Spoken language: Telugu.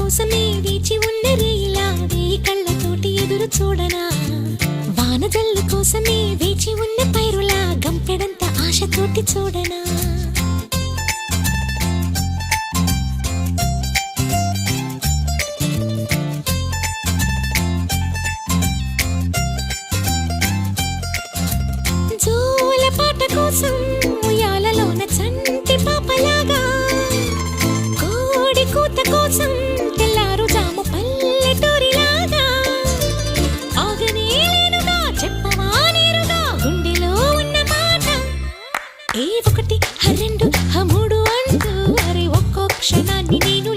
కోసమే వేచి ఉన్న రేయిలా వేయి కళ్ళతోటి ఎదురు చూడనా వానజల్లు కోసమే వేచి ఉన్న పైరులా గంపెడంత ఆశతోటి చూడనా జోల పాట కోసం ఉయ్యాలలోన చంటి పాపలాగా కోడి కూత కోసం తెల్లారు జాము పల్లెటూరిలాగా ఆగనే లేనుగా చెప్పవా నేరుగా గుండెలో ఉన్న మాట ఏ ఒకటి రెండు మూడు అంటూ అరే ఒక్కో క్షణాన్ని నేను